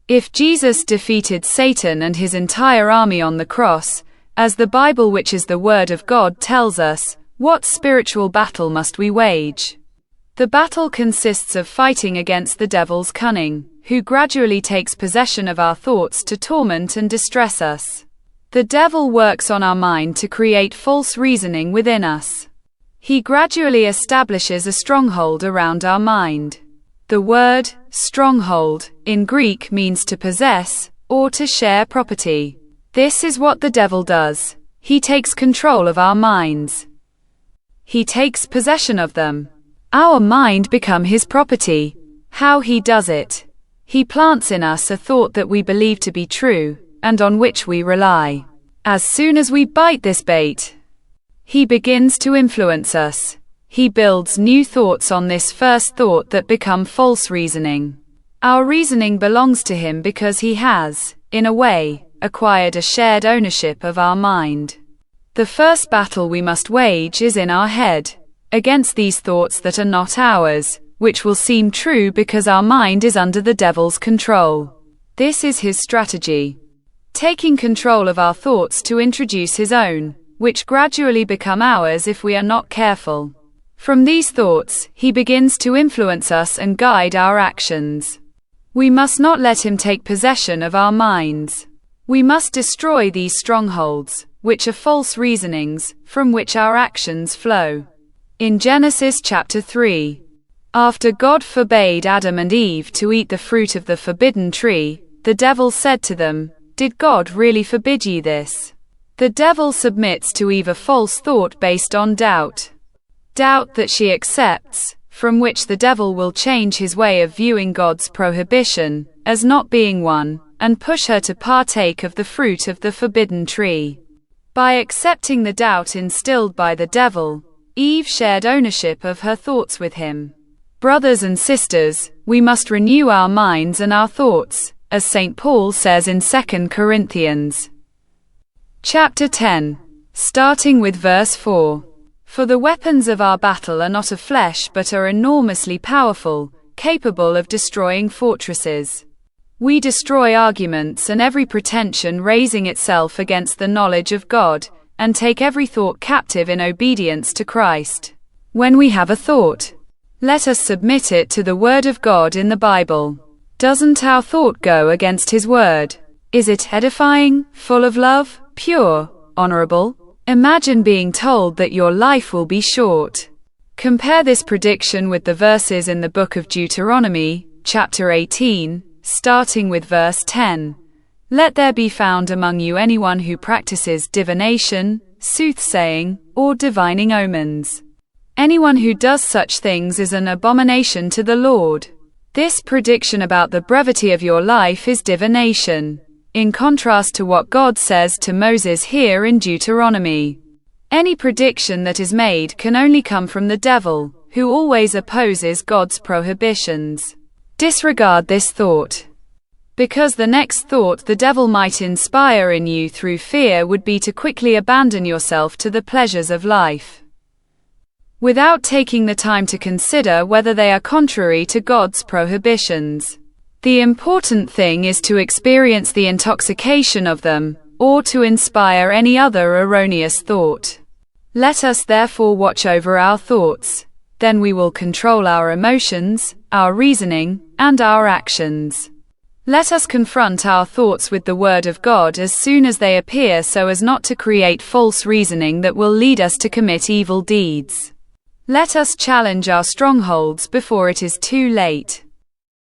If Jesus defeated Satan and his entire army on the cross, as the Bible, which is the Word of God, tells us, what spiritual battle must we wage? The battle consists of fighting against the devil's cunning, who gradually takes possession of our thoughts to torment and distress us. The devil works on our mind to create false reasoning within us. He gradually establishes a stronghold around our mind. The word stronghold in Greek means to possess or to share property. This is what the devil does. He takes control of our minds. He takes possession of them. Our mind becomes his property. How he does it? He plants in us a thought that we believe to be true, and on which we rely. As soon as we bite this bait, he begins to influence us. He builds new thoughts on this first thought that become false reasoning. Our reasoning belongs to him because he has, in a way, acquired a shared ownership of our mind. The first battle we must wage is in our head, against these thoughts that are not ours, which will seem true because our mind is under the devil's control. This is his strategy. Taking control of our thoughts to introduce his own, which gradually become ours if we are not careful. From these thoughts, he begins to influence us and guide our actions. We must not let him take possession of our minds. We must destroy these strongholds, which are false reasonings, from which our actions flow. In Genesis chapter 3, after God forbade Adam and Eve to eat the fruit of the forbidden tree, the devil said to them, "Did God really forbid you this?" The devil submits to Eve a false thought based on doubt. Doubt that she accepts, from which the devil will change his way of viewing God's prohibition, as not being one, and push her to partake of the fruit of the forbidden tree. By accepting the doubt instilled by the devil, Eve shared ownership of her thoughts with him. Brothers and sisters, we must renew our minds and our thoughts, as St. Paul says in 2 Corinthians chapter 10, starting with verse 4. For the weapons of our battle are not of flesh but are enormously powerful, capable of destroying fortresses. We destroy arguments and every pretension raising itself against the knowledge of God, and take every thought captive in obedience to Christ. When we have a thought, let us submit it to the Word of God in the Bible. Doesn't our thought go against His Word? Is it edifying, full of love, pure, honorable? Imagine being told that your life will be short. Compare this prediction with the verses in the book of Deuteronomy, chapter 18, starting with verse 10. Let there be found among you anyone who practices divination, soothsaying, or divining omens. Anyone who does such things is an abomination to the Lord. This prediction about the brevity of your life is divination, in contrast to what God says to Moses here in Deuteronomy. Any prediction that is made can only come from the devil, who always opposes God's prohibitions. Disregard this thought, because the next thought the devil might inspire in you through fear would be to quickly abandon yourself to the pleasures of life, without taking the time to consider whether they are contrary to God's prohibitions. The important thing is to experience the intoxication of them, or to inspire any other erroneous thought. Let us therefore watch over our thoughts. Then we will control our emotions, our reasoning, and our actions. Let us confront our thoughts with the Word of God as soon as they appear so as not to create false reasoning that will lead us to commit evil deeds. Let us challenge our strongholds before it is too late.